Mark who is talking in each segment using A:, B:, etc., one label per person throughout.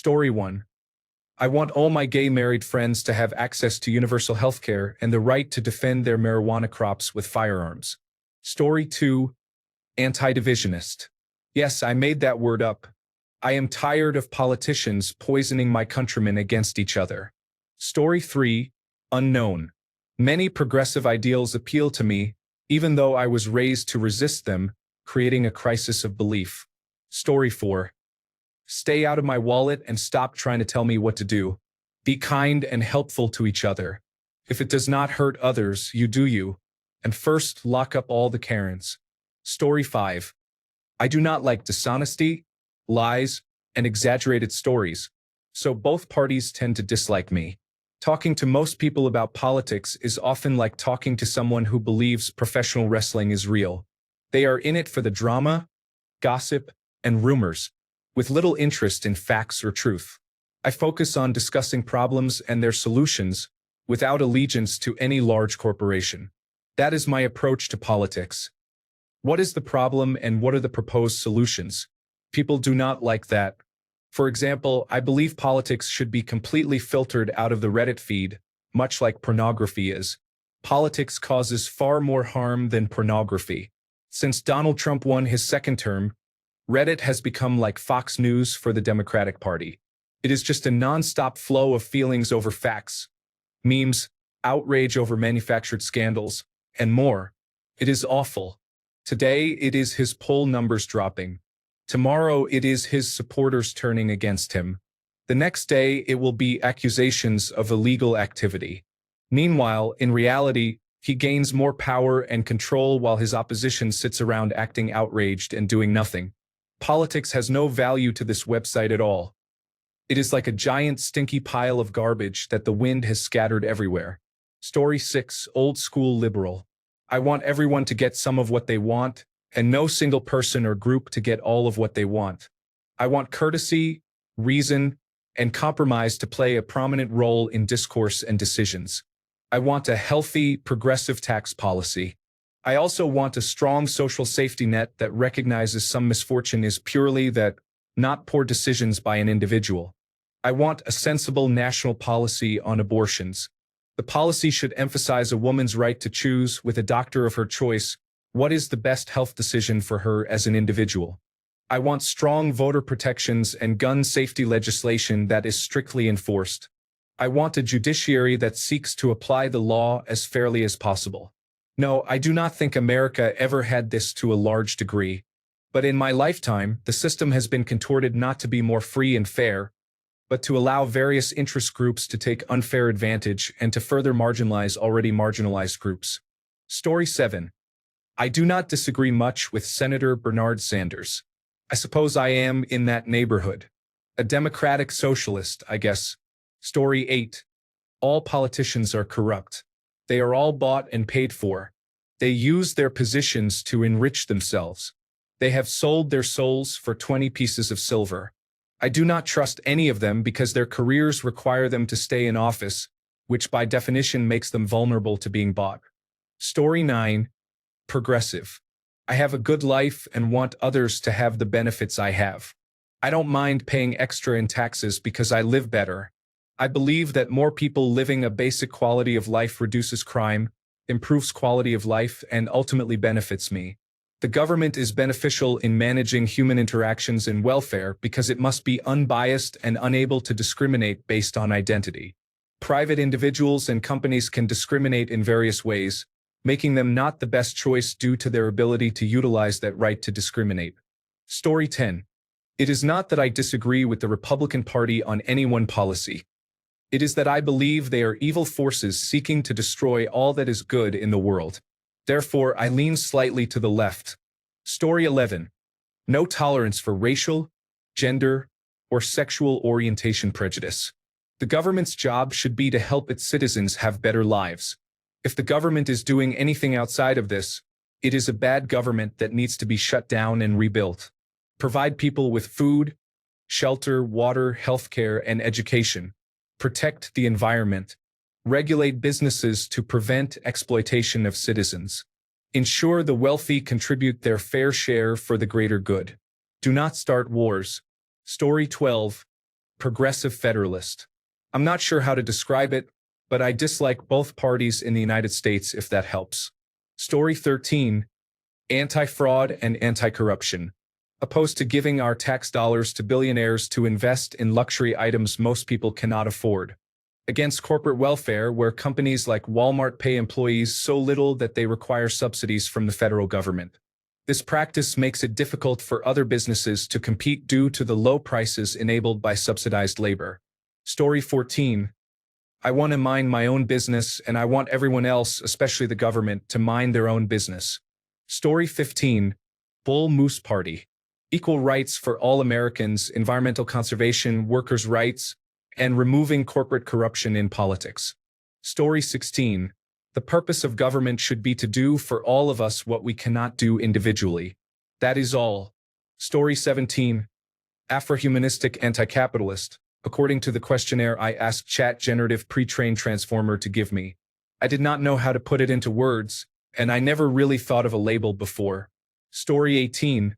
A: Story 1. I want all my gay married friends to have access to universal healthcare and the right to defend their marijuana crops with firearms. Story 2. Anti-divisionist. Yes, I made that word up. I am tired of politicians poisoning my countrymen against each other. Story 3. Unknown. Many progressive ideals appeal to me, even though I was raised to resist them, creating a crisis of belief. Story 4. Stay out of my wallet and stop trying to tell me what to do. Be kind and helpful to each other. If it does not hurt others, you do you. And first, lock up all the Karens. Story 5. I do not like dishonesty, lies, and exaggerated stories, so both parties tend to dislike me. Talking to most people about politics is often like talking to someone who believes professional wrestling is real. They are in it for the drama, gossip, and rumors, with little interest in facts or truth. I focus on discussing problems and their solutions without allegiance to any large corporation. That is my approach to politics. What is the problem and what are the proposed solutions? People do not like that. For example, I believe politics should be completely filtered out of the Reddit feed, much like pornography is. Politics causes far more harm than pornography. Since Donald Trump won his second term, Reddit has become like Fox News for the Democratic Party. It is just a non-stop flow of feelings over facts, memes, outrage over manufactured scandals, and more. It is awful. Today, it is his poll numbers dropping. Tomorrow, it is his supporters turning against him. The next day, it will be accusations of illegal activity. Meanwhile, in reality, he gains more power and control while his opposition sits around acting outraged and doing nothing. Politics has no value to this website at all. It is like a giant stinky pile of garbage that the wind has scattered everywhere. Story 6. Old school liberal. I want everyone to get some of what they want, and no single person or group to get all of what they want. I want courtesy, reason, and compromise to play a prominent role in discourse and decisions. I want a healthy, progressive tax policy. I also want a strong social safety net that recognizes some misfortune is purely that, not poor decisions by an individual. I want a sensible national policy on abortions. The policy should emphasize a woman's right to choose, with a doctor of her choice, what is the best health decision for her as an individual. I want strong voter protections and gun safety legislation that is strictly enforced. I want a judiciary that seeks to apply the law as fairly as possible. No, I do not think America ever had this to a large degree. But in my lifetime, the system has been contorted not to be more free and fair, but to allow various interest groups to take unfair advantage and to further marginalize already marginalized groups. Story 7. I do not disagree much with Senator Bernard Sanders. I suppose I am in that neighborhood. A democratic socialist, I guess. Story 8. All politicians are corrupt. They are all bought and paid for. They use their positions to enrich themselves. They have sold their souls for 20 pieces of silver. I do not trust any of them because their careers require them to stay in office, which by definition makes them vulnerable to being bought. Story 9. Progressive. I have a good life and want others to have the benefits I have. I don't mind paying extra in taxes because I live better. I believe that more people living a basic quality of life reduces crime, improves quality of life, and ultimately benefits me. The government is beneficial in managing human interactions and welfare because it must be unbiased and unable to discriminate based on identity. Private individuals and companies can discriminate in various ways, making them not the best choice due to their ability to utilize that right to discriminate. Story 10. It is not that I disagree with the Republican Party on any one policy. It is that I believe they are evil forces seeking to destroy all that is good in the world. Therefore, I lean slightly to the left. Story 11. No tolerance for racial, gender, or sexual orientation prejudice. The government's job should be to help its citizens have better lives. If the government is doing anything outside of this, it is a bad government that needs to be shut down and rebuilt. Provide people with food, shelter, water, healthcare, and education. Protect the environment. Regulate businesses to prevent exploitation of citizens. Ensure the wealthy contribute their fair share for the greater good. Do not start wars. Story 12. progressive federalist. I'm not sure how to describe it, but I dislike both parties in the United States if that helps. Story 13. Anti-fraud and anti-corruption. Opposed to giving our tax dollars to billionaires to invest in luxury items most people cannot afford. Against corporate welfare, where companies like Walmart pay employees so little that they require subsidies from the federal government. This practice makes it difficult for other businesses to compete due to the low prices enabled by subsidized labor. Story 14. I want to mind my own business, and I want everyone else, especially the government, to mind their own business. Story 15. Bull Moose Party. Equal rights for all Americans, environmental conservation, workers' rights, and removing corporate corruption in politics. Story 16. The purpose of government should be to do for all of us what we cannot do individually. That is all. Story 17. Afrohumanistic anti-capitalist. According to the questionnaire I asked Chat Generative Pre-trained Transformer to give me. I did not know how to put it into words, and I never really thought of a label before. Story 18.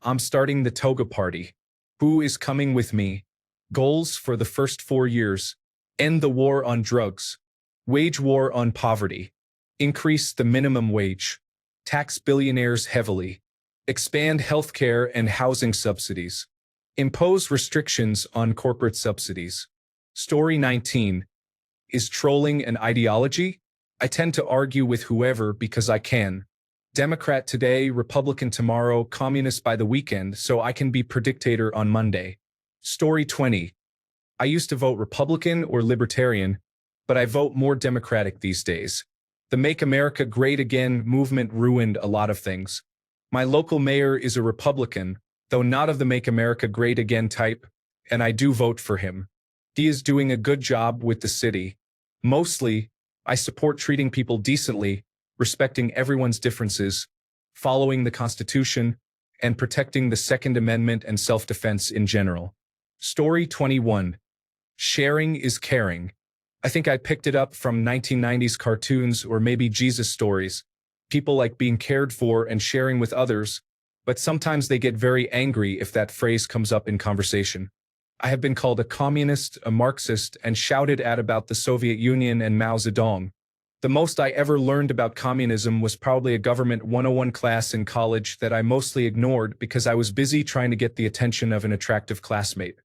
A: I'm starting the toga party. Who is coming with me? Goals for the first 4 years. End the war on drugs. Wage war on poverty. Increase the minimum wage. Tax billionaires heavily. Expand healthcare and housing subsidies. Impose restrictions on corporate subsidies. Story 19. Is trolling an ideology? I tend to argue with whoever because I can. Democrat today, Republican tomorrow, communist by the weekend, so I can be predictator on Monday. Story 20. I used to vote Republican or Libertarian, but I vote more Democratic these days. The Make America Great Again movement ruined a lot of things. My local mayor is a Republican, though not of the Make America Great Again type, and I do vote for him. He is doing a good job with the city. Mostly, I support treating people decently, respecting everyone's differences, following the Constitution, and protecting the Second Amendment and self-defense in general. Story 21. Sharing is caring. I think I picked it up from 1990s cartoons or maybe Jesus stories. People like being cared for and sharing with others, but sometimes they get very angry if that phrase comes up in conversation. I have been called a communist, a Marxist, and shouted at about the Soviet Union and Mao Zedong. The most I ever learned about communism was probably a government 101 class in college that I mostly ignored because I was busy trying to get the attention of an attractive classmate.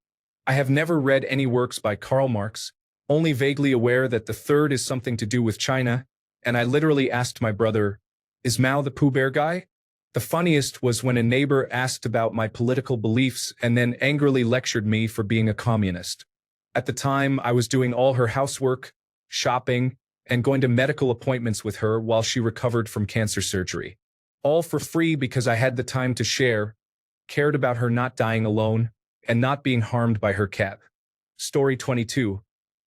A: I have never read any works by Karl Marx, only vaguely aware that the third is something to do with China, and I literally asked my brother, "Is Mao the Pooh Bear guy?" The funniest was when a neighbor asked about my political beliefs and then angrily lectured me for being a communist. At the time, I was doing all her housework, shopping, and going to medical appointments with her while she recovered from cancer surgery. All for free because I had the time to share, cared about her not dying alone, and not being harmed by her cat. Story 22.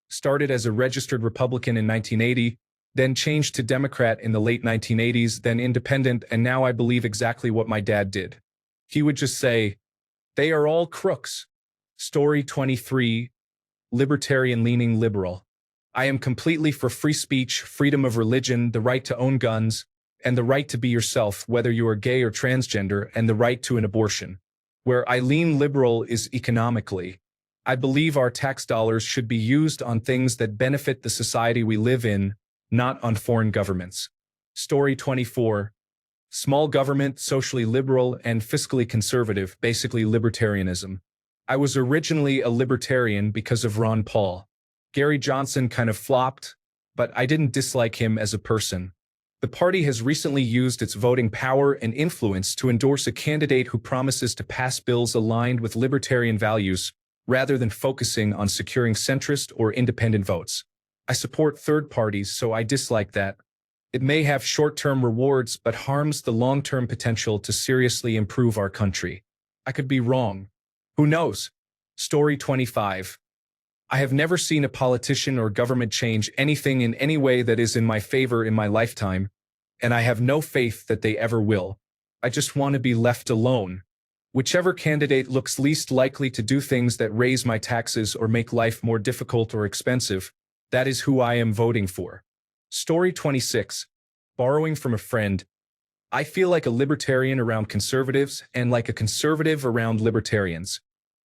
A: Started as a registered Republican in 1980, then changed to Democrat in the late 1980s, then independent, and now I believe exactly what my dad did. He would just say, "They are all crooks." Story 23. Libertarian-leaning liberal. I am completely for free speech, freedom of religion, the right to own guns, and the right to be yourself, whether you are gay or transgender, and the right to an abortion. Where I lean liberal is economically. I believe our tax dollars should be used on things that benefit the society we live in, not on foreign governments. Story 24. Small government, socially liberal, and fiscally conservative, basically libertarianism. I was originally a libertarian because of Ron Paul. Gary Johnson kind of flopped, but I didn't dislike him as a person. The party has recently used its voting power and influence to endorse a candidate who promises to pass bills aligned with libertarian values, rather than focusing on securing centrist or independent votes. I support third parties, so I dislike that. It may have short-term rewards, but harms the long-term potential to seriously improve our country. I could be wrong. Who knows? Story 25. I have never seen a politician or government change anything in any way that is in my favor in my lifetime, and I have no faith that they ever will. I just want to be left alone. Whichever candidate looks least likely to do things that raise my taxes or make life more difficult or expensive, that is who I am voting for. Story 26. Borrowing from a friend. I feel like a libertarian around conservatives and like a conservative around libertarians.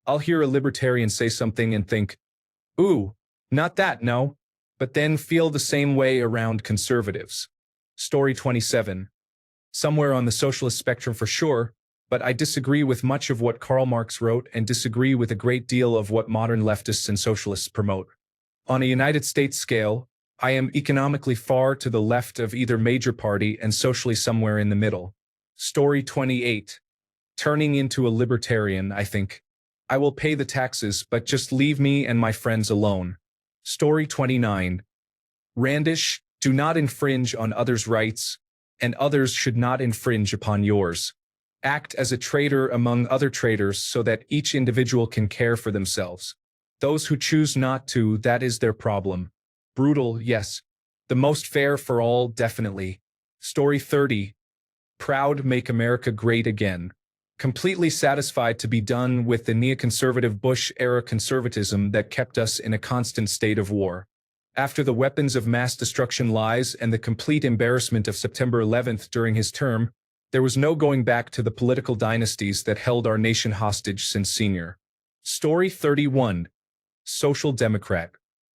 A: I'll hear a libertarian say something and think, ooh, not that, no, but then feel the same way around conservatives. Story 27. Somewhere on the socialist spectrum for sure, but I disagree with much of what Karl Marx wrote and disagree with a great deal of what modern leftists and socialists promote. On a United States scale, I am economically far to the left of either major party and socially somewhere in the middle. Story 28. Turning into a libertarian, I think. I will pay the taxes, but just leave me and my friends alone. Story 29. Randish, do not infringe on others' rights, and others should not infringe upon yours. Act as a trader among other traders so that each individual can care for themselves. Those who choose not to, that is their problem. Brutal, yes. The most fair for all, definitely. Story 30. Proud, make America great again. Completely satisfied to be done with the neoconservative Bush-era conservatism that kept us in a constant state of war. After the weapons of mass destruction lies and the complete embarrassment of September 11th during his term, there was no going back to the political dynasties that held our nation hostage since Sr. Story 31. Social Democrat.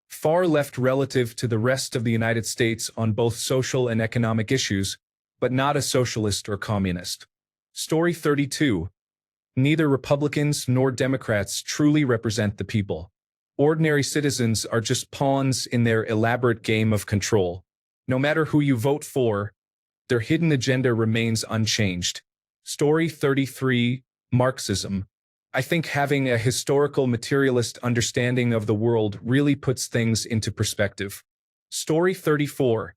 A: Far left relative to the rest of the United States on both social and economic issues, but not a socialist or communist. Story 32. Neither Republicans nor Democrats truly represent the people. Ordinary citizens are just pawns in their elaborate game of control. No matter who you vote for, their hidden agenda remains unchanged. Story 33. Marxism. I think having a historical materialist understanding of the world really puts things into perspective. Story 34.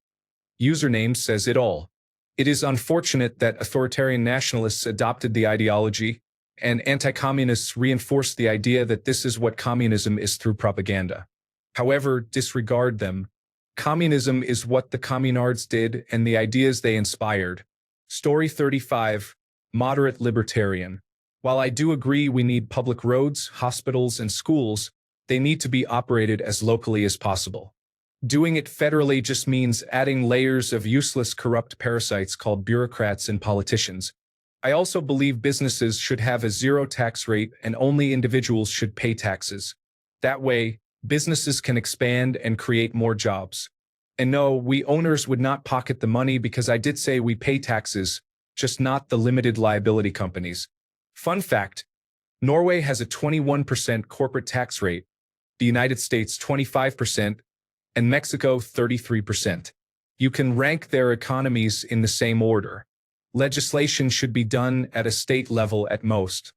A: Username says it all. It is unfortunate that authoritarian nationalists adopted the ideology, and anti-communists reinforced the idea that this is what communism is through propaganda. However, disregard them. Communism is what the communards did and the ideas they inspired. Story 35. Moderate libertarian. While I do agree we need public roads, hospitals, and schools, they need to be operated as locally as possible. Doing it federally just means adding layers of useless corrupt parasites called bureaucrats and politicians. I also believe businesses should have a zero tax rate and only individuals should pay taxes. That way, businesses can expand and create more jobs. And no, we owners would not pocket the money because I did say we pay taxes, just not the limited liability companies. Fun fact, Norway has a 21% corporate tax rate, the United States 25%, and Mexico 33%. You can rank their economies in the same order. Legislation should be done at a state level at most.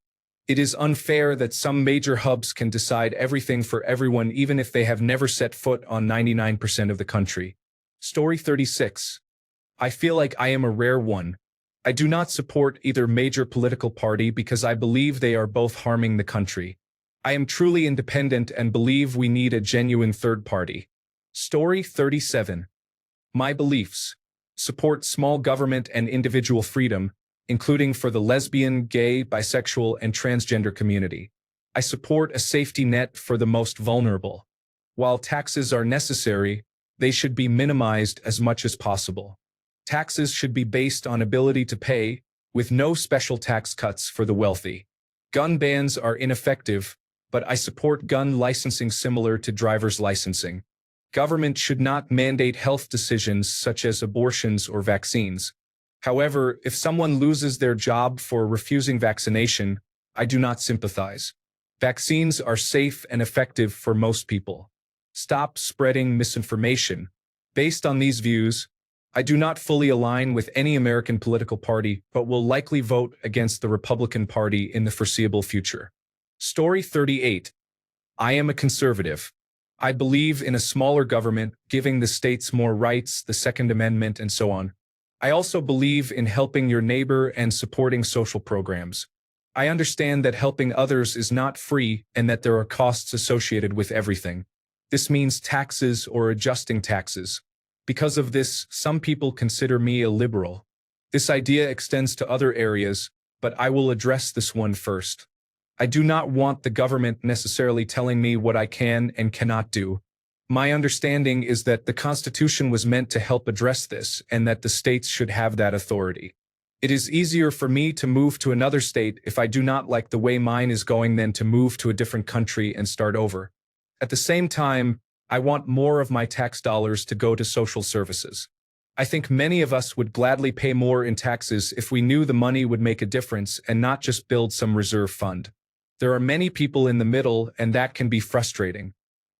A: It is unfair that some major hubs can decide everything for everyone even if they have never set foot on 99% of the country. Story 36. I feel like I am a rare one. I do not support either major political party because I believe they are both harming the country. I am truly independent and believe we need a genuine third party. Story 37. My beliefs. Support small government and individual freedom, including for the lesbian, gay, bisexual, and transgender community. I support a safety net for the most vulnerable. While taxes are necessary, they should be minimized as much as possible. Taxes should be based on ability to pay, with no special tax cuts for the wealthy. Gun bans are ineffective, but I support gun licensing similar to driver's licensing. Government should not mandate health decisions such as abortions or vaccines. However, if someone loses their job for refusing vaccination, I do not sympathize. Vaccines are safe and effective for most people. Stop spreading misinformation. Based on these views, I do not fully align with any American political party, but will likely vote against the Republican Party in the foreseeable future. Story 38. I am a conservative. I believe in a smaller government, giving the states more rights, the Second Amendment, and so on. I also believe in helping your neighbor and supporting social programs. I understand that helping others is not free and that there are costs associated with everything. This means taxes or adjusting taxes. Because of this, some people consider me a liberal. This idea extends to other areas, but I will address this one first. I do not want the government necessarily telling me what I can and cannot do. My understanding is that the Constitution was meant to help address this and that the states should have that authority. It is easier for me to move to another state if I do not like the way mine is going than to move to a different country and start over. At the same time, I want more of my tax dollars to go to social services. I think many of us would gladly pay more in taxes if we knew the money would make a difference and not just build some reserve fund. There are many people in the middle, and that can be frustrating.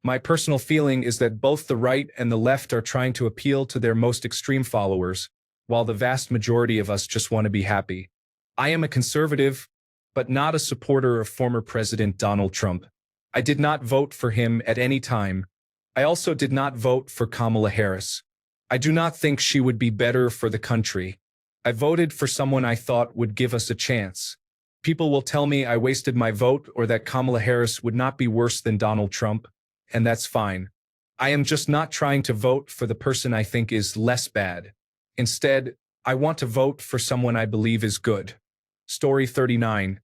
A: My personal feeling is that both the right and the left are trying to appeal to their most extreme followers, while the vast majority of us just want to be happy. I am a conservative, but not a supporter of former President Donald Trump. I did not vote for him at any time. I also did not vote for Kamala Harris. I do not think she would be better for the country. I voted for someone I thought would give us a chance. People will tell me I wasted my vote or that Kamala Harris would not be worse than Donald Trump, and that's fine. I am just not trying to vote for the person I think is less bad. Instead, I want to vote for someone I believe is good. Story 39.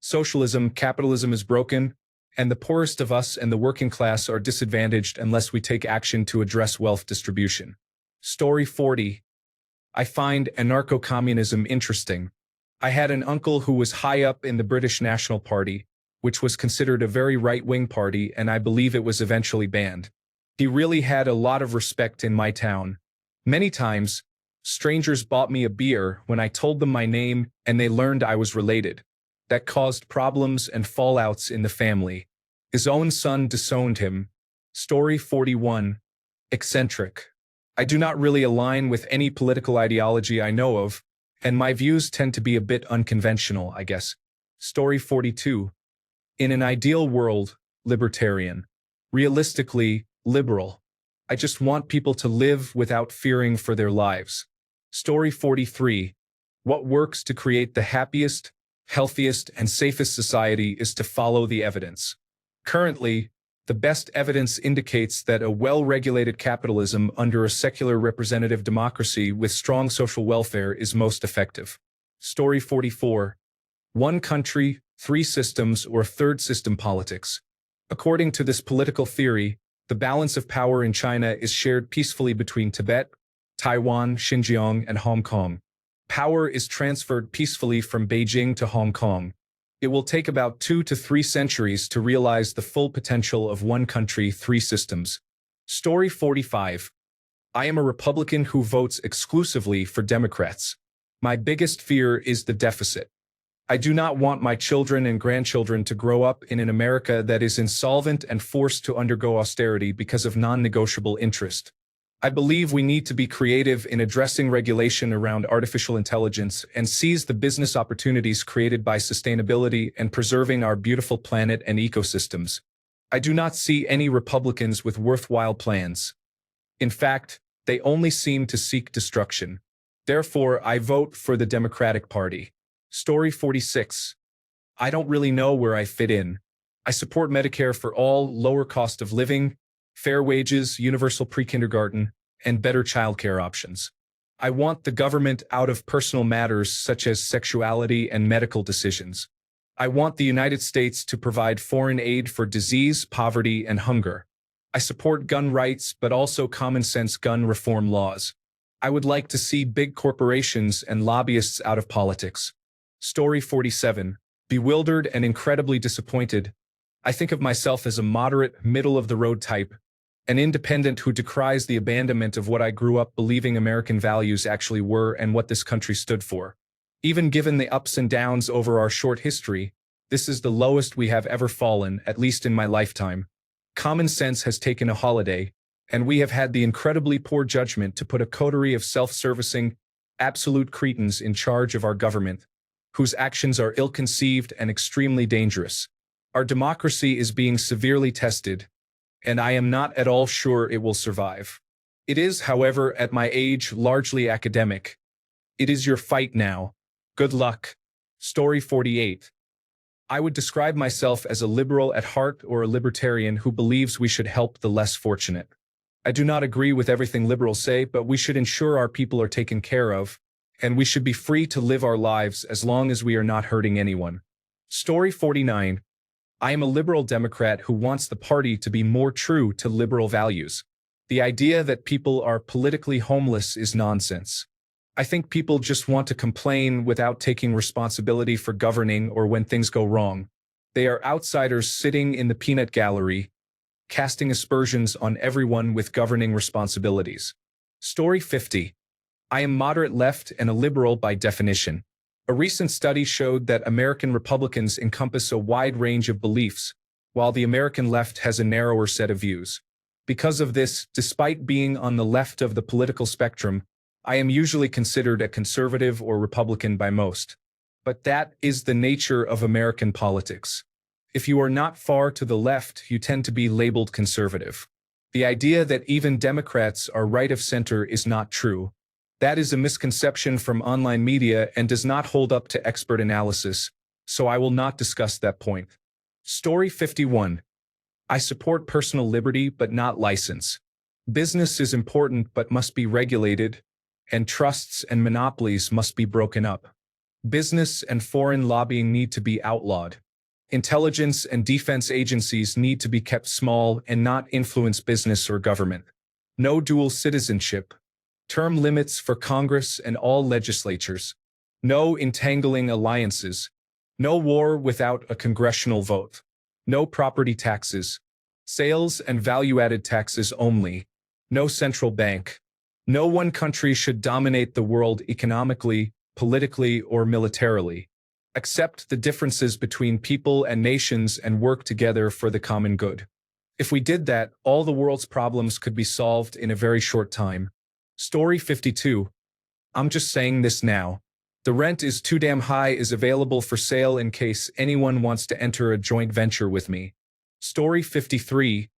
A: Socialism, capitalism is broken, and the poorest of us and the working class are disadvantaged unless we take action to address wealth distribution. Story 40. I find anarcho-communism interesting. I had an uncle who was high up in the British National Party, which was considered a very right-wing party, and I believe it was eventually banned. He really had a lot of respect in my town. Many times, strangers bought me a beer when I told them my name and they learned I was related. That caused problems and fallouts in the family. His own son disowned him. Story 41. Eccentric. I do not really align with any political ideology I know of, and my views tend to be a bit unconventional, I guess. Story 42. In an ideal world, libertarian. Realistically, liberal. I just want people to live without fearing for their lives. Story 43. What works to create the happiest, healthiest, and safest society is to follow the evidence. Currently, the best evidence indicates that a well-regulated capitalism under a secular representative democracy with strong social welfare is most effective. Story 44. One country, three systems, or third system politics. According to this political theory, the balance of power in China is shared peacefully between Tibet, Taiwan, Xinjiang, and Hong Kong. Power is transferred peacefully from Beijing to Hong Kong. It will take about 2 to 3 centuries to realize the full potential of one country, three systems. Story 45. I am a Republican who votes exclusively for Democrats. My biggest fear is the deficit. I do not want my children and grandchildren to grow up in an America that is insolvent and forced to undergo austerity because of non-negotiable interest. I believe we need to be creative in addressing regulation around artificial intelligence and seize the business opportunities created by sustainability and preserving our beautiful planet and ecosystems. I do not see any Republicans with worthwhile plans. In fact, they only seem to seek destruction. Therefore, I vote for the Democratic Party. Story 46. I don't really know where I fit in. I support Medicare for all, lower cost of living, fair wages, universal pre-kindergarten, and better childcare options. I want the government out of personal matters such as sexuality and medical decisions. I want the United States to provide foreign aid for disease, poverty, and hunger. I support gun rights, but also common-sense gun reform laws. I would like to see big corporations and lobbyists out of politics. Story 47. Bewildered and incredibly disappointed. I think of myself as a moderate, middle-of-the-road type, an independent who decries the abandonment of what I grew up believing American values actually were and what this country stood for. Even given the ups and downs over our short history, this is the lowest we have ever fallen, at least in my lifetime. Common sense has taken a holiday, and we have had the incredibly poor judgment to put a coterie of self-servicing, absolute cretins in charge of our government, whose actions are ill-conceived and extremely dangerous. Our democracy is being severely tested, and I am not at all sure it will survive. It is, however, at my age, largely academic. It is your fight now. Good luck. Story 48. I would describe myself as a liberal at heart or a libertarian who believes we should help the less fortunate. I do not agree with everything liberals say, but we should ensure our people are taken care of, and we should be free to live our lives as long as we are not hurting anyone. Story 49. I am a liberal Democrat who wants the party to be more true to liberal values. The idea that people are politically homeless is nonsense. I think people just want to complain without taking responsibility for governing or when things go wrong. They are outsiders sitting in the peanut gallery, casting aspersions on everyone with governing responsibilities. Story 50. I am moderate left and a liberal by definition. A recent study showed that American Republicans encompass a wide range of beliefs, while the American left has a narrower set of views. Because of this, despite being on the left of the political spectrum, I am usually considered a conservative or Republican by most. But that is the nature of American politics. If you are not far to the left, you tend to be labeled conservative. The idea that even Democrats are right of center is not true. That is a misconception from online media and does not hold up to expert analysis, so I will not discuss that point. Story 51. I support personal liberty but not license. Business is important but must be regulated, and trusts and monopolies must be broken up. Business and foreign lobbying need to be outlawed. Intelligence and defense agencies need to be kept small and not influence business or government. No dual citizenship. Term limits for Congress and all legislatures. No entangling alliances. No war without a congressional vote. No property taxes. Sales and value-added taxes only. No central bank. No one country should dominate the world economically, politically, or militarily. Accept the differences between people and nations and work together for the common good. If we did that, all the world's problems could be solved in a very short time. Story 52. I'm just saying this now. The rent is too damn high is available for sale in case anyone wants to enter a joint venture with me. Story 53.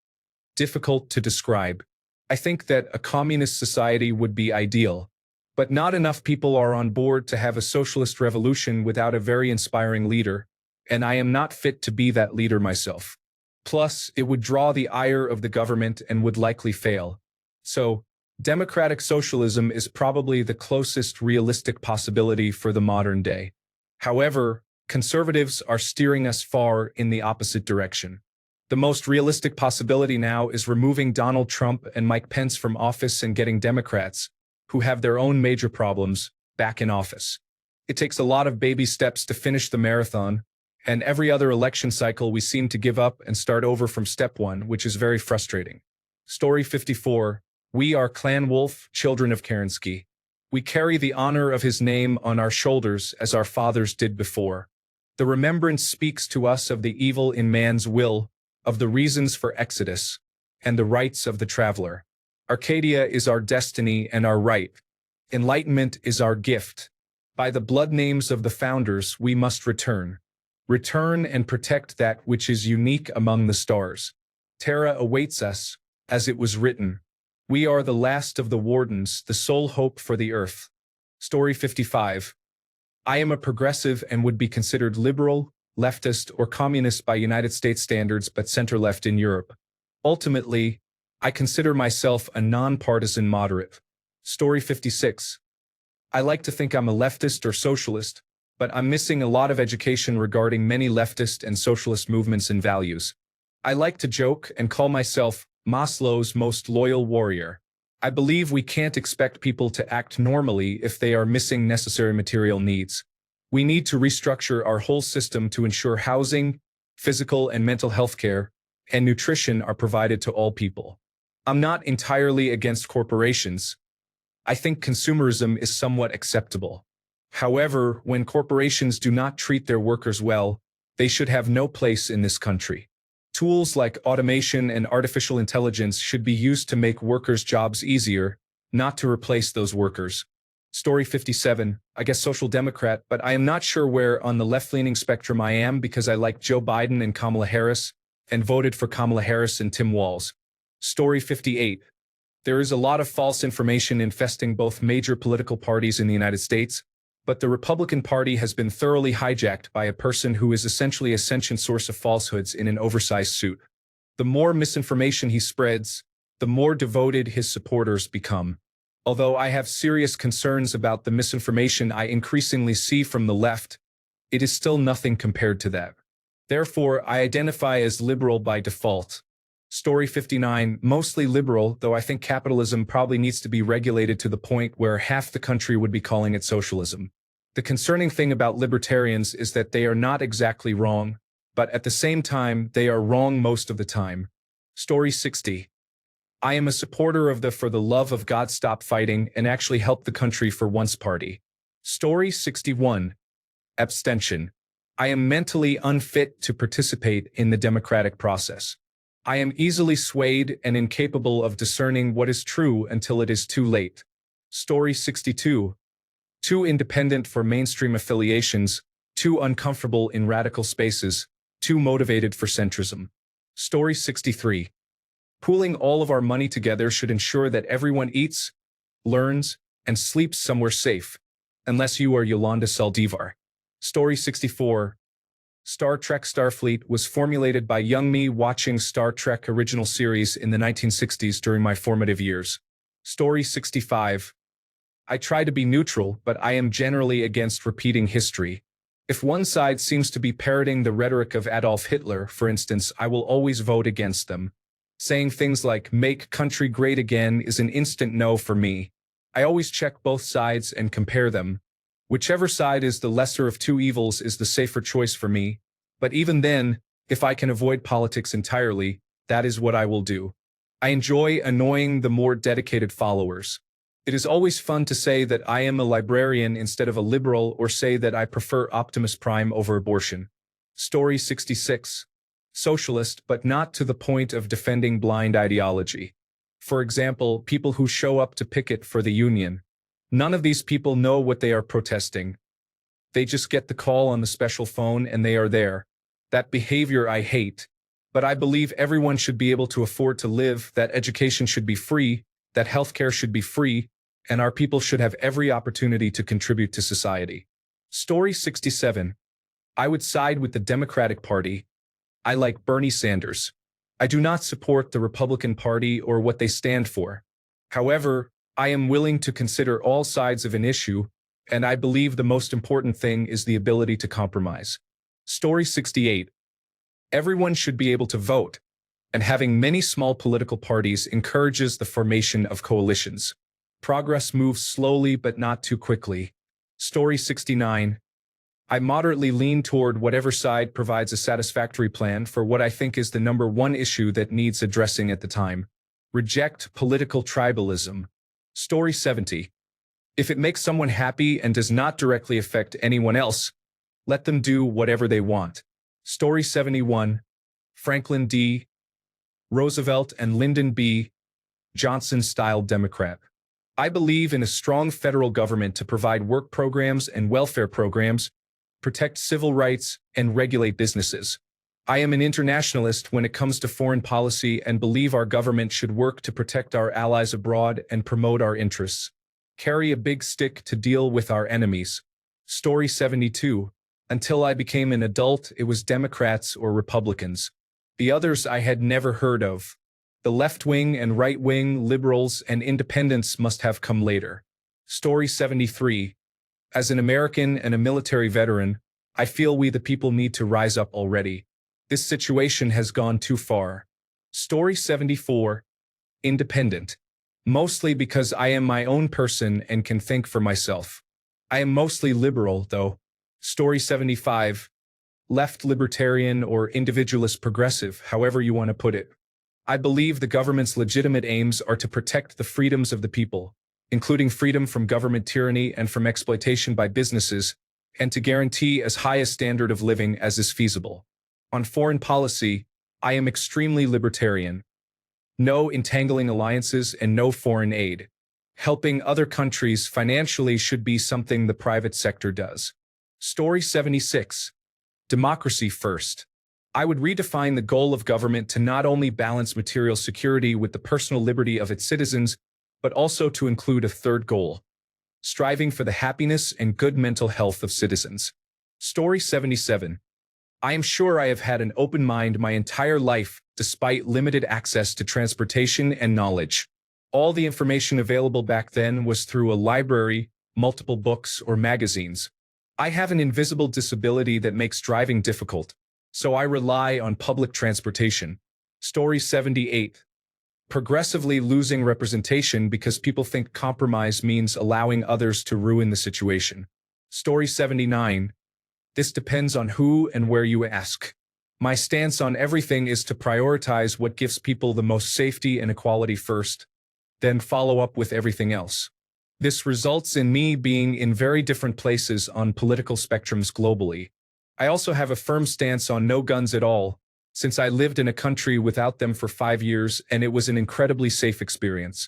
A: Difficult to describe. I think that a communist society would be ideal, but not enough people are on board to have a socialist revolution without a very inspiring leader, and I am not fit to be that leader myself. Plus, it would draw the ire of the government and would likely fail. So, democratic socialism is probably the closest realistic possibility for the modern day. However, conservatives are steering us far in the opposite direction. The most realistic possibility now is removing Donald Trump and Mike Pence from office and getting Democrats, who have their own major problems, back in office. It takes a lot of baby steps to finish the marathon, and every other election cycle we seem to give up and start over from step one, which is very frustrating. Story 54. We are Clan Wolf, children of Kerensky. We carry the honor of his name on our shoulders as our fathers did before. The remembrance speaks to us of the evil in man's will, of the reasons for exodus, and the rights of the traveler. Arcadia is our destiny and our right. Enlightenment is our gift. By the blood names of the founders we must return. Return and protect that which is unique among the stars. Terra awaits us, as it was written. We are the last of the wardens, the sole hope for the earth. Story 55. I am a progressive and would be considered liberal, leftist, or communist by United States standards but center-left in Europe. Ultimately, I consider myself a nonpartisan moderate. Story 56. I like to think I'm a leftist or socialist, but I'm missing a lot of education regarding many leftist and socialist movements and values. I like to joke and call myself Maslow's most loyal warrior. I believe we can't expect people to act normally if they are missing necessary material needs. We need to restructure our whole system to ensure housing, physical and mental health care, and nutrition are provided to all people. I'm not entirely against corporations. I think consumerism is somewhat acceptable. However, when corporations do not treat their workers well, they should have no place in this country. Tools like automation and artificial intelligence should be used to make workers' jobs easier, not to replace those workers. Story 57. I guess social democrat, but I am not sure where on the left-leaning spectrum I am because I like Joe Biden and Kamala Harris, and voted for Kamala Harris and Tim Walz. Story 58. There is a lot of false information infesting both major political parties in the United States, but the Republican Party has been thoroughly hijacked by a person who is essentially a sentient source of falsehoods in an oversized suit. The more misinformation he spreads, the more devoted his supporters become. Although I have serious concerns about the misinformation I increasingly see from the left, it is still nothing compared to that. Therefore, I identify as liberal by default. Story 59, mostly liberal, though I think capitalism probably needs to be regulated to the point where half the country would be calling it socialism. The concerning thing about libertarians is that they are not exactly wrong, but at the same time, they are wrong most of the time. Story 60. I am a supporter of the for the love of God stop fighting and actually help the country for once party. Story 61. Abstention. I am mentally unfit to participate in the democratic process. I am easily swayed and incapable of discerning what is true until it is too late. Story 62. Too independent for mainstream affiliations, too uncomfortable in radical spaces, too motivated for centrism. Story 63. Pooling all of our money together should ensure that everyone eats, learns, and sleeps somewhere safe, unless you are Yolanda Saldivar. Story 64. Star Trek Starfleet was formulated by young me watching Star Trek original series in the 1960s during my formative years. Story 65. I try to be neutral, but I am generally against repeating history. If one side seems to be parroting the rhetoric of Adolf Hitler, for instance, I will always vote against them. Saying things like, "Make country great again" is an instant no for me. I always check both sides and compare them. Whichever side is the lesser of two evils is the safer choice for me. But even then, if I can avoid politics entirely, that is what I will do. I enjoy annoying the more dedicated followers. It is always fun to say that I am a librarian instead of a liberal, or say that I prefer Optimus Prime over abortion. Story 66. Socialist, but not to the point of defending blind ideology. For example, people who show up to picket for the union. None of these people know what they are protesting. They just get the call on the special phone and they are there. That behavior I hate. But I believe everyone should be able to afford to live, that education should be free, that healthcare should be free, and our people should have every opportunity to contribute to society. Story 67. I would side with the Democratic Party. I like Bernie Sanders. I do not support the Republican Party or what they stand for. However, I am willing to consider all sides of an issue, and I believe the most important thing is the ability to compromise. Story 68. Everyone should be able to vote, and having many small political parties encourages the formation of coalitions. Progress moves slowly but not too quickly. Story 69. I moderately lean toward whatever side provides a satisfactory plan for what I think is the number one issue that needs addressing at the time. Reject political tribalism. Story 70. If it makes someone happy and does not directly affect anyone else, let them do whatever they want. Story 71. Franklin D. Roosevelt and Lyndon B. Johnson-style Democrat. I believe in a strong federal government to provide work programs and welfare programs, protect civil rights, and regulate businesses. I am an internationalist when it comes to foreign policy and believe our government should work to protect our allies abroad and promote our interests. Carry a big stick to deal with our enemies. Story 72. Until I became an adult, it was Democrats or Republicans. The others I had never heard of. The left-wing and right-wing, liberals and independents must have come later. Story 73. As an American and a military veteran, I feel we the people need to rise up already. This situation has gone too far. Story 74. Independent. Mostly because I am my own person and can think for myself. I am mostly liberal, though. Story 75. Left libertarian or individualist progressive, however you want to put it. I believe the government's legitimate aims are to protect the freedoms of the people, including freedom from government tyranny and from exploitation by businesses, and to guarantee as high a standard of living as is feasible. On foreign policy, I am extremely libertarian. No entangling alliances and no foreign aid. Helping other countries financially should be something the private sector does. Story 76. Democracy first. I would redefine the goal of government to not only balance material security with the personal liberty of its citizens, but also to include a third goal: striving for the happiness and good mental health of citizens. Story 77. I am sure I have had an open mind my entire life, despite limited access to transportation and knowledge. All the information available back then was through a library, multiple books, or magazines. I have an invisible disability that makes driving difficult, so I rely on public transportation. Story 78. Progressively losing representation because people think compromise means allowing others to ruin the situation. Story 79. This depends on who and where you ask. My stance on everything is to prioritize what gives people the most safety and equality first, then follow up with everything else. This results in me being in very different places on political spectrums globally. I also have a firm stance on no guns at all, since I lived in a country without them for 5 years and it was an incredibly safe experience.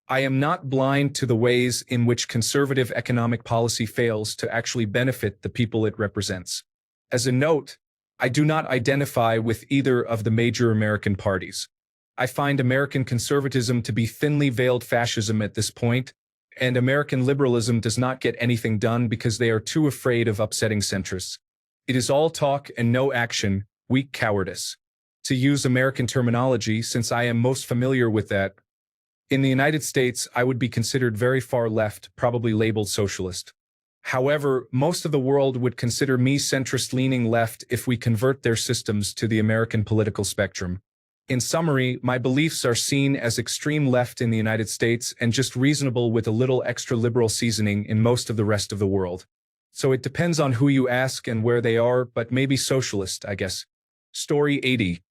A: I am not blind to the ways in which conservative economic policy fails to actually benefit the people it represents. As a note, I do not identify with either of the major American parties. I find American conservatism to be thinly veiled fascism at this point, and American liberalism does not get anything done because they are too afraid of upsetting centrists. It is all talk and no action, weak cowardice. To use American terminology, since I am most familiar with that, in the United States, I would be considered very far left, probably labeled socialist. However, most of the world would consider me centrist-leaning left if we convert their systems to the American political spectrum. In summary, my beliefs are seen as extreme left in the United States and just reasonable with a little extra liberal seasoning in most of the rest of the world. So it depends on who you ask and where they are, but maybe socialist, I guess. Story 80.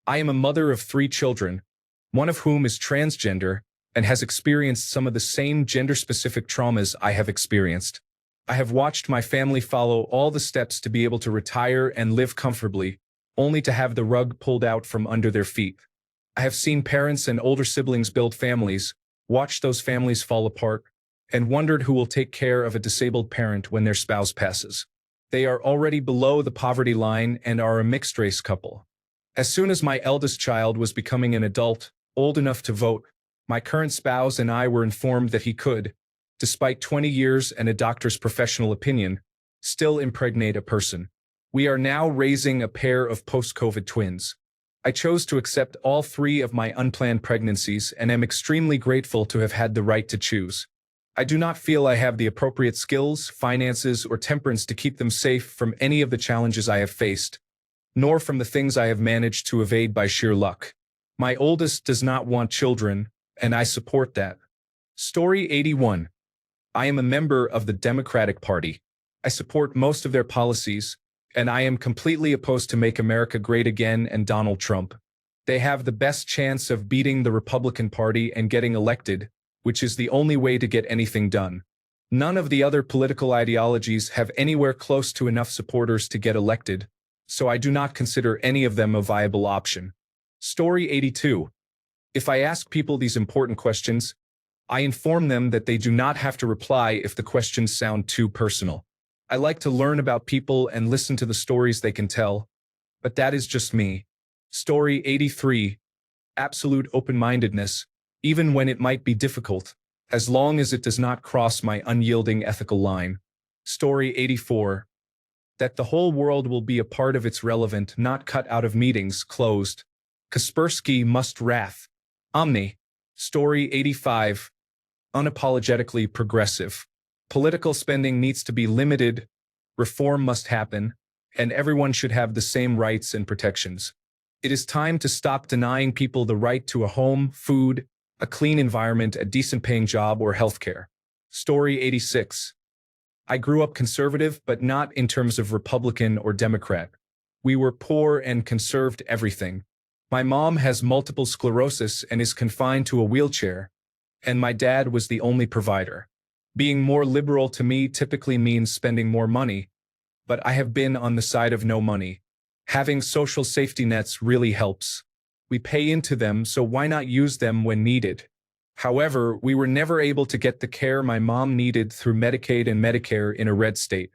A: I am a mother of 3 children, one of whom is transgender and has experienced some of the same gender-specific traumas I have experienced. I have watched my family follow all the steps to be able to retire and live comfortably, only to have the rug pulled out from under their feet. I have seen parents and older siblings build families, watch those families fall apart, and wondered who will take care of a disabled parent when their spouse passes. They are already below the poverty line and are a mixed-race couple. As soon as my eldest child was becoming an adult, old enough to vote, my current spouse and I were informed that he could, despite 20 years and a doctor's professional opinion, still impregnate a person. We are now raising a pair of post-COVID twins. I chose to accept all 3 of my unplanned pregnancies and am extremely grateful to have had the right to choose. I do not feel I have the appropriate skills, finances, or temperance to keep them safe from any of the challenges I have faced, nor from the things I have managed to evade by sheer luck. My oldest does not want children, and I support that. Story 81. I am a member of the Democratic Party. I support most of their policies, and I am completely opposed to Make America Great Again and Donald Trump. They have the best chance of beating the Republican Party and getting elected, which is the only way to get anything done. None of the other political ideologies have anywhere close to enough supporters to get elected, so I do not consider any of them a viable option. Story 82. If I ask people these important questions, I inform them that they do not have to reply if the questions sound too personal. I like to learn about people and listen to the stories they can tell, but that is just me. Story 83. Absolute open-mindedness, even when it might be difficult, as long as it does not cross my unyielding ethical line. Story 84. That the whole world will be a part of its relevant, not cut out of meetings, closed. Kaspersky must wrath. Omni. Story 85. Unapologetically progressive. Political spending needs to be limited, reform must happen, and everyone should have the same rights and protections. It is time to stop denying people the right to a home, food, a clean environment, a decent-paying job, or healthcare. Story 86. I grew up conservative, but not in terms of Republican or Democrat. We were poor and conserved everything. My mom has multiple sclerosis and is confined to a wheelchair, and my dad was the only provider. Being more liberal to me typically means spending more money, but I have been on the side of no money. Having social safety nets really helps. We pay into them, so why not use them when needed? However, we were never able to get the care my mom needed through Medicaid and Medicare in a red state.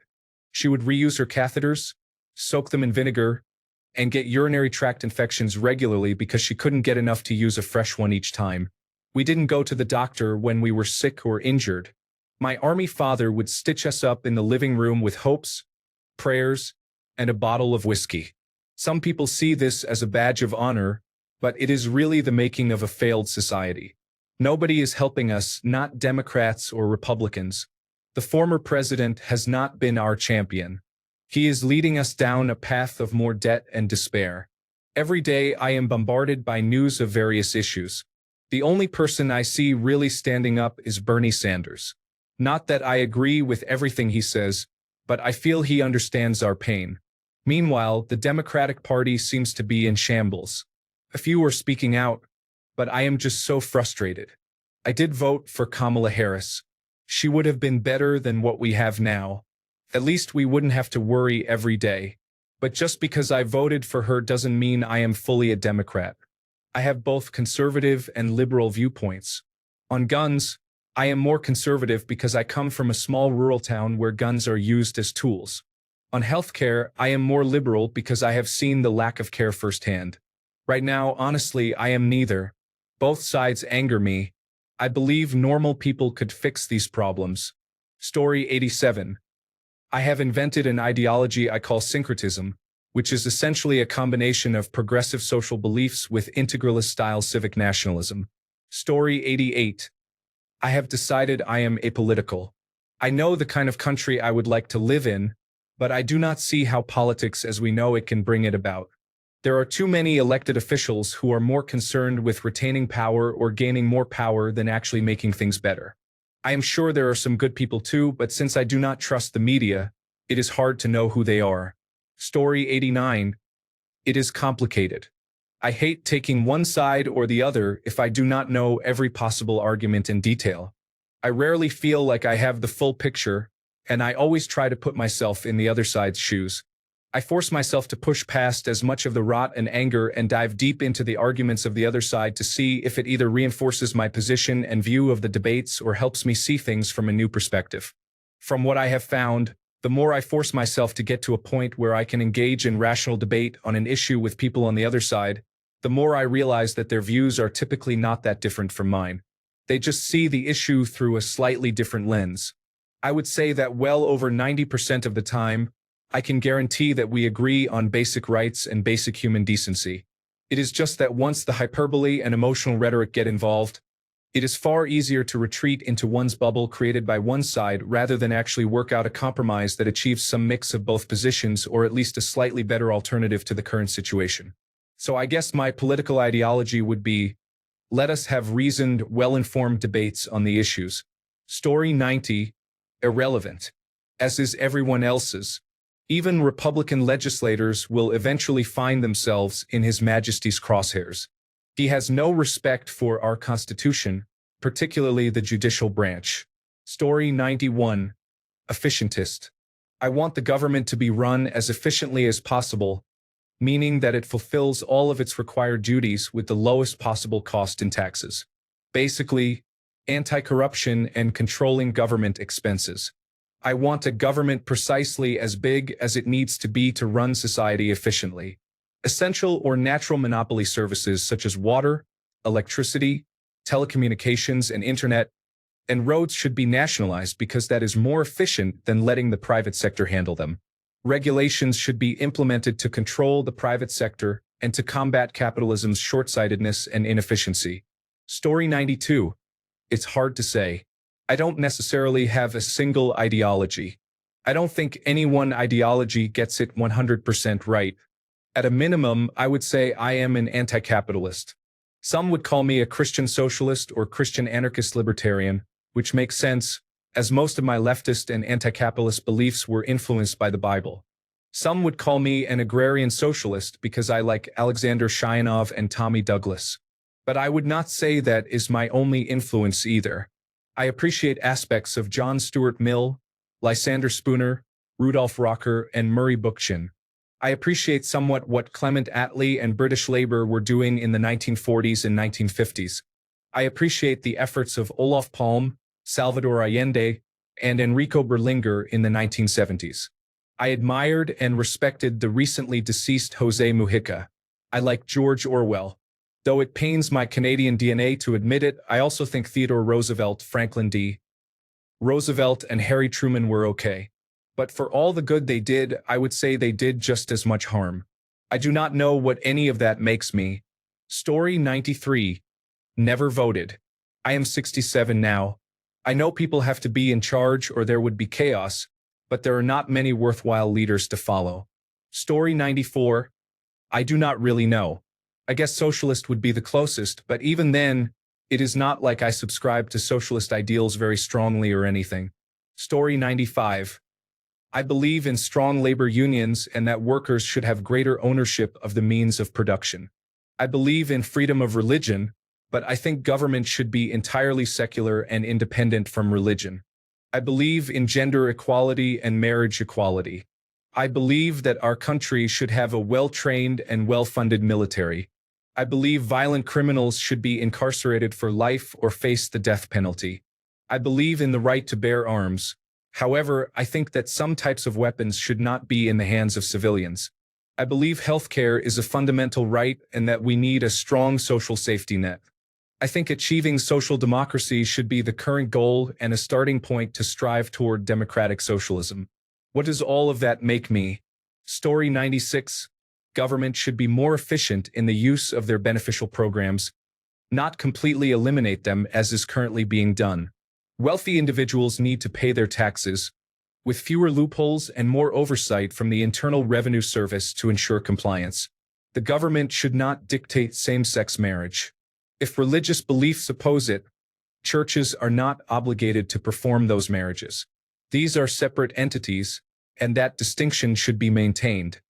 A: She would reuse her catheters, soak them in vinegar, and get urinary tract infections regularly because she couldn't get enough to use a fresh one each time. We didn't go to the doctor when we were sick or injured. My army father would stitch us up in the living room with hopes, prayers, and a bottle of whiskey. Some people see this as a badge of honor, but it is really the making of a failed society. Nobody is helping us, not Democrats or Republicans. The former president has not been our champion. He is leading us down a path of more debt and despair. Every day I am bombarded by news of various issues. The only person I see really standing up is Bernie Sanders. Not that I agree with everything he says, but I feel he understands our pain. Meanwhile, the Democratic Party seems to be in shambles. A few are speaking out, but I am just so frustrated. I did vote for Kamala Harris. She would have been better than what we have now. At least we wouldn't have to worry every day. But just because I voted for her doesn't mean I am fully a Democrat. I have both conservative and liberal viewpoints. On guns, I am more conservative because I come from a small rural town where guns are used as tools. On healthcare, I am more liberal because I have seen the lack of care firsthand. Right now, honestly, I am neither. Both sides anger me. I believe normal people could fix these problems. Story 87. I have invented an ideology I call syncretism, which is essentially a combination of progressive social beliefs with integralist-style civic nationalism. Story 88. I have decided I am apolitical. I know the kind of country I would like to live in, but I do not see how politics as we know it can bring it about. There are too many elected officials who are more concerned with retaining power or gaining more power than actually making things better. I am sure there are some good people too, but since I do not trust the media, it is hard to know who they are. Story 89. It is complicated. I hate taking one side or the other if I do not know every possible argument in detail. I rarely feel like I have the full picture, and I always try to put myself in the other side's shoes. I force myself to push past as much of the rot and anger and dive deep into the arguments of the other side to see if it either reinforces my position and view of the debates or helps me see things from a new perspective. From what I have found, the more I force myself to get to a point where I can engage in rational debate on an issue with people on the other side, the more I realize that their views are typically not that different from mine. They just see the issue through a slightly different lens. I would say that well over 90% of the time, I can guarantee that we agree on basic rights and basic human decency. It is just that once the hyperbole and emotional rhetoric get involved, it is far easier to retreat into one's bubble created by one side rather than actually work out a compromise that achieves some mix of both positions or at least a slightly better alternative to the current situation. So I guess my political ideology would be, let us have reasoned, well-informed debates on the issues. Story 90. Irrelevant. As is everyone else's. Even Republican legislators will eventually find themselves in His Majesty's crosshairs. He has no respect for our Constitution, particularly the judicial branch. Story 91. Efficientist. I want the government to be run as efficiently as possible, meaning that it fulfills all of its required duties with the lowest possible cost in taxes. Basically, anti-corruption and controlling government expenses. I want a government precisely as big as it needs to be to run society efficiently. Essential or natural monopoly services such as water, electricity, telecommunications, and internet, and roads should be nationalized because that is more efficient than letting the private sector handle them. Regulations should be implemented to control the private sector and to combat capitalism's short-sightedness and inefficiency. Story 92. It's hard to say. I don't necessarily have a single ideology. I don't think any one ideology gets it 100% right. At a minimum, I would say I am an anti-capitalist. Some would call me a Christian socialist or Christian anarchist libertarian, which makes sense, as most of my leftist and anti-capitalist beliefs were influenced by the Bible. Some would call me an agrarian socialist because I like Alexander Shayanov and Tommy Douglas. But I would not say that is my only influence either. I appreciate aspects of John Stuart Mill, Lysander Spooner, Rudolph Rocker, and Murray Bookchin. I appreciate somewhat what Clement Attlee and British Labour were doing in the 1940s and 1950s. I appreciate the efforts of Olof Palme, Salvador Allende, and Enrico Berlinguer in the 1970s. I admired and respected the recently deceased José Mujica. I like George Orwell. Though it pains my Canadian DNA to admit it, I also think Theodore Roosevelt, Franklin D. Roosevelt, and Harry Truman were okay. But for all the good they did, I would say they did just as much harm. I do not know what any of that makes me. Story 93. Never voted. I am 67 now. I know people have to be in charge or there would be chaos, but there are not many worthwhile leaders to follow. Story 94. I do not really know. I guess socialist would be the closest, but even then, it is not like I subscribe to socialist ideals very strongly or anything. Story 95. I believe in strong labor unions and that workers should have greater ownership of the means of production. I believe in freedom of religion, but I think government should be entirely secular and independent from religion. I believe in gender equality and marriage equality. I believe that our country should have a well-trained and well-funded military. I believe violent criminals should be incarcerated for life or face the death penalty. I believe in the right to bear arms. However, I think that some types of weapons should not be in the hands of civilians. I believe healthcare is a fundamental right and that we need a strong social safety net. I think achieving social democracy should be the current goal and a starting point to strive toward democratic socialism. What does all of that make me? Story 96. Government should be more efficient in the use of their beneficial programs, not completely eliminate them as is currently being done. Wealthy individuals need to pay their taxes, with fewer loopholes and more oversight from the Internal Revenue Service to ensure compliance. The government should not dictate same-sex marriage. If religious beliefs oppose it, churches are not obligated to perform those marriages. These are separate entities, and that distinction should be maintained.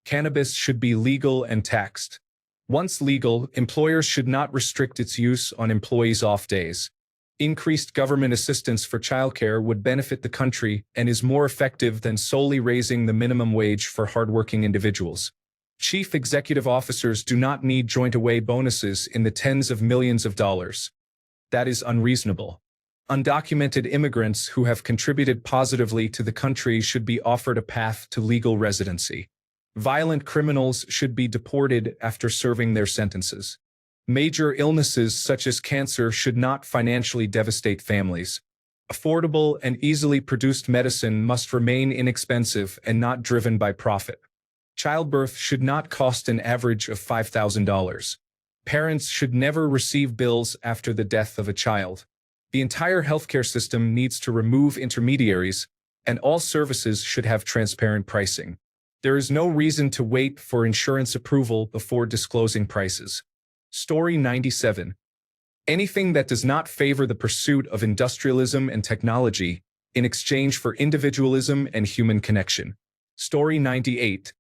A: Cannabis should be legal and taxed. Once legal, employers should not restrict its use on employees' off days. Increased government assistance for childcare would benefit the country and is more effective than solely raising the minimum wage for hardworking individuals. Chief executive officers do not need joint-away bonuses in the tens of millions of dollars. That is unreasonable. Undocumented immigrants who have contributed positively to the country should be offered a path to legal residency. Violent criminals should be deported after serving their sentences. Major illnesses such as cancer should not financially devastate families. Affordable and easily produced medicine must remain inexpensive and not driven by profit. Childbirth should not cost an average of $5,000. Parents should never receive bills after the death of a child. The entire healthcare system needs to remove intermediaries, and all services should have transparent pricing. There is no reason to wait for insurance approval before disclosing prices. Story 97. Anything that does not favor the pursuit of industrialism and technology in exchange for individualism and human connection. Story 98.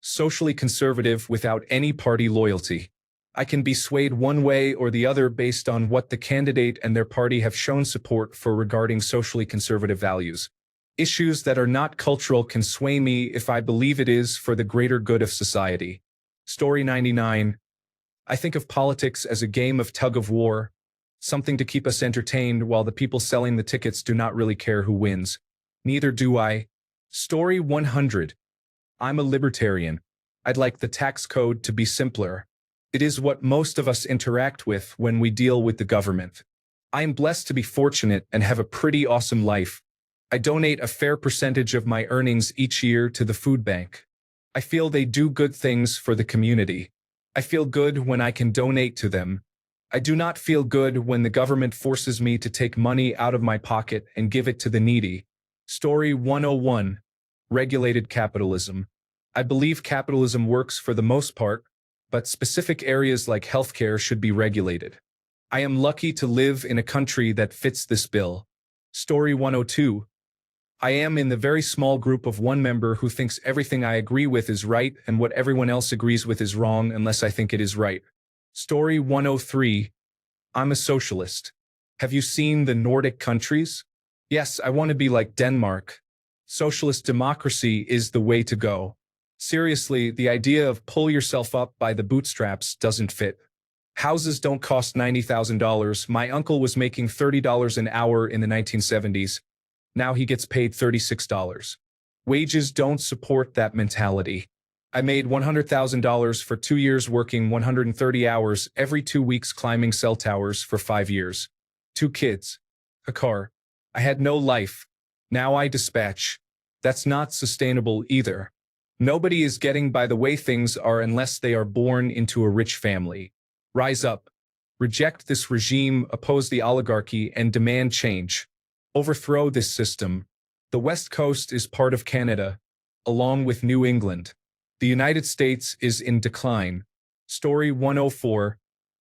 A: Socially conservative without any party loyalty. I can be swayed one way or the other based on what the candidate and their party have shown support for regarding socially conservative values. Issues that are not cultural can sway me if I believe it is for the greater good of society. Story 99. I think of politics as a game of tug-of-war, something to keep us entertained while the people selling the tickets do not really care who wins. Neither do I. Story 100. I'm a libertarian. I'd like the tax code to be simpler. It is what most of us interact with when we deal with the government. I am blessed to be fortunate and have a pretty awesome life. I donate a fair percentage of my earnings each year to the food bank. I feel they do good things for the community. I feel good when I can donate to them. I do not feel good when the government forces me to take money out of my pocket and give it to the needy. Story 101. Regulated capitalism. I believe capitalism works for the most part, but specific areas like healthcare should be regulated. I am lucky to live in a country that fits this bill. Story 102. I am in the very small group of one member who thinks everything I agree with is right and what everyone else agrees with is wrong unless I think it is right. Story 103. I'm a socialist. Have you seen the Nordic countries? Yes, I want to be like Denmark. Socialist democracy is the way to go. Seriously, the idea of pull yourself up by the bootstraps doesn't fit. Houses don't cost $90,000. My uncle was making $30 an hour in the 1970s. Now he gets paid $36. Wages don't support that mentality. I made $100,000 for 2 years working 130 hours every 2 weeks climbing cell towers for 5 years. 2 kids. A car. I had no life. Now I dispatch. That's not sustainable either. Nobody is getting by the way things are unless they are born into a rich family. Rise up. Reject this regime, oppose the oligarchy, and demand change. Overthrow this system. The West Coast is part of Canada, along with New England. The United States is in decline. Story 104.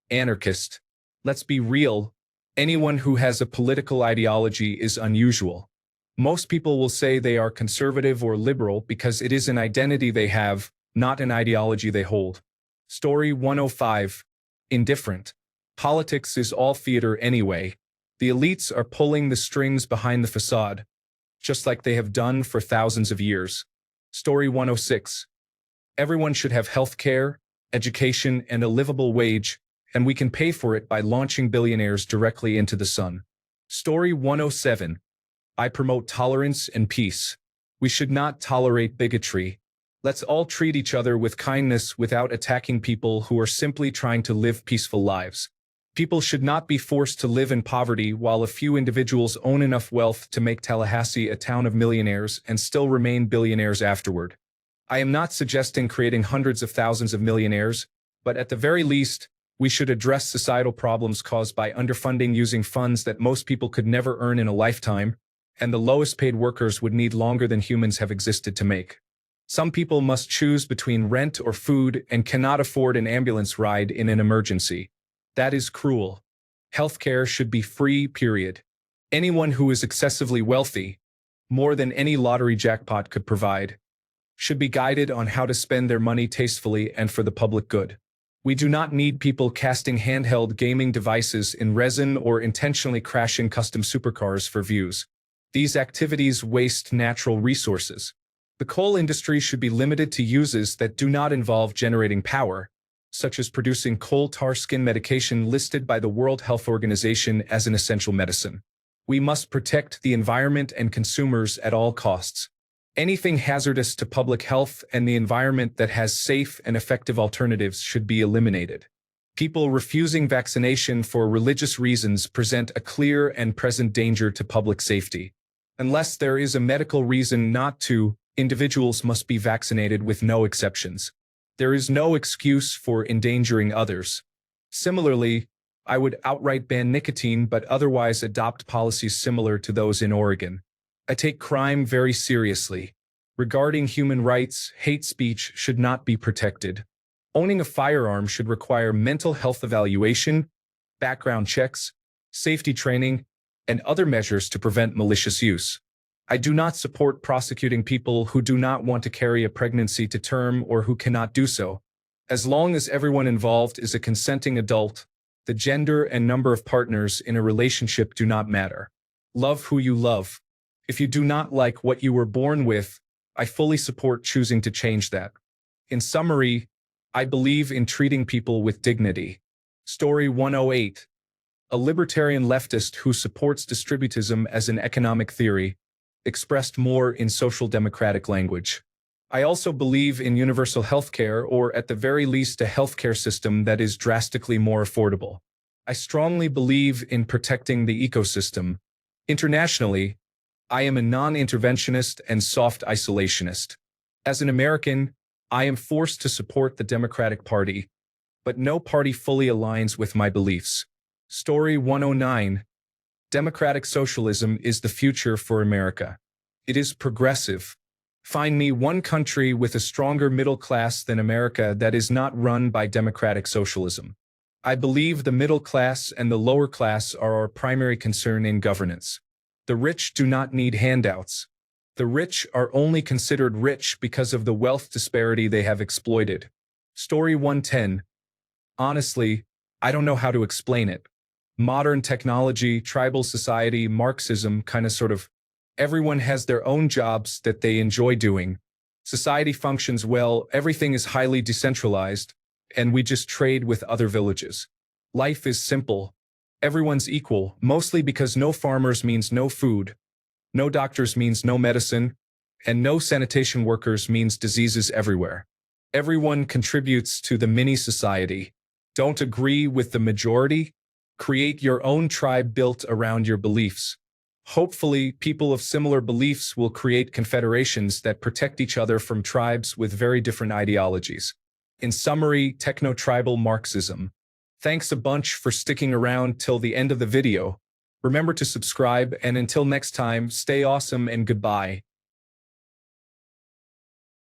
A: Anarchist. Let's be real. Anyone who has a political ideology is unusual. Most people will say they are conservative or liberal because it is an identity they have, not an ideology they hold. Story 105. Indifferent. Politics is all theater anyway. The elites are pulling the strings behind the facade, just like they have done for thousands of years. Story 106. Everyone should have health care, education, and a livable wage, and we can pay for it by launching billionaires directly into the sun. Story 107. I promote tolerance and peace. We should not tolerate bigotry. Let's all treat each other with kindness without attacking people who are simply trying to live peaceful lives. People should not be forced to live in poverty while a few individuals own enough wealth to make Tallahassee a town of millionaires and still remain billionaires afterward. I am not suggesting creating hundreds of thousands of millionaires, but at the very least, we should address societal problems caused by underfunding using funds that most people could never earn in a lifetime, and the lowest paid workers would need longer than humans have existed to make. Some people must choose between rent or food and cannot afford an ambulance ride in an emergency. That is cruel. Healthcare should be free, period. Anyone who is excessively wealthy, more than any lottery jackpot could provide, should be guided on how to spend their money tastefully and for the public good. We do not need people casting handheld gaming devices in resin or intentionally crashing custom supercars for views. These activities waste natural resources. The coal industry should be limited to uses that do not involve generating power, such as producing coal tar skin medication listed by the World Health Organization as an essential medicine. We must protect the environment and consumers at all costs. Anything hazardous to public health and the environment that has safe and effective alternatives should be eliminated. People refusing vaccination for religious reasons present a clear and present danger to public safety. Unless there is a medical reason not to, individuals must be vaccinated with no exceptions. There is no excuse for endangering others. Similarly, I would outright ban nicotine but otherwise adopt policies similar to those in Oregon. I take crime very seriously. Regarding human rights, hate speech should not be protected. Owning a firearm should require mental health evaluation, background checks, safety training, and other measures to prevent malicious use. I do not support prosecuting people who do not want to carry a pregnancy to term or who cannot do so. As long as everyone involved is a consenting adult, the gender and number of partners in a relationship do not matter. Love who you love. If you do not like what you were born with, I fully support choosing to change that. In summary, I believe in treating people with dignity. Story 108. A libertarian leftist who supports distributism as an economic theory, expressed more in social democratic language. I also believe in universal healthcare, or at the very least a healthcare system that is drastically more affordable. I strongly believe in protecting the ecosystem. Internationally, I am a non-interventionist and soft isolationist. As an American, I am forced to support the Democratic Party, but no party fully aligns with my beliefs. Story 109. Democratic socialism is the future for America. It is progressive. Find me one country with a stronger middle class than America that is not run by democratic socialism. I believe the middle class and the lower class are our primary concern in governance. The rich do not need handouts. The rich are only considered rich because of the wealth disparity they have exploited. Story 110. Honestly, I don't know how to explain it. Modern technology, tribal society, Marxism, sort of. Everyone has their own jobs that they enjoy doing. Society functions well, everything is highly decentralized, and we just trade with other villages. Life is simple. Everyone's equal, mostly because no farmers means no food, no doctors means no medicine, and no sanitation workers means diseases everywhere. Everyone contributes to the mini-society. Don't agree with the majority? Create your own tribe built around your beliefs. Hopefully, people of similar beliefs will create confederations that protect each other from tribes with very different ideologies. In summary, techno-tribal Marxism. Thanks a bunch for sticking around till the end of the video. Remember to subscribe, and until next time, stay awesome and goodbye.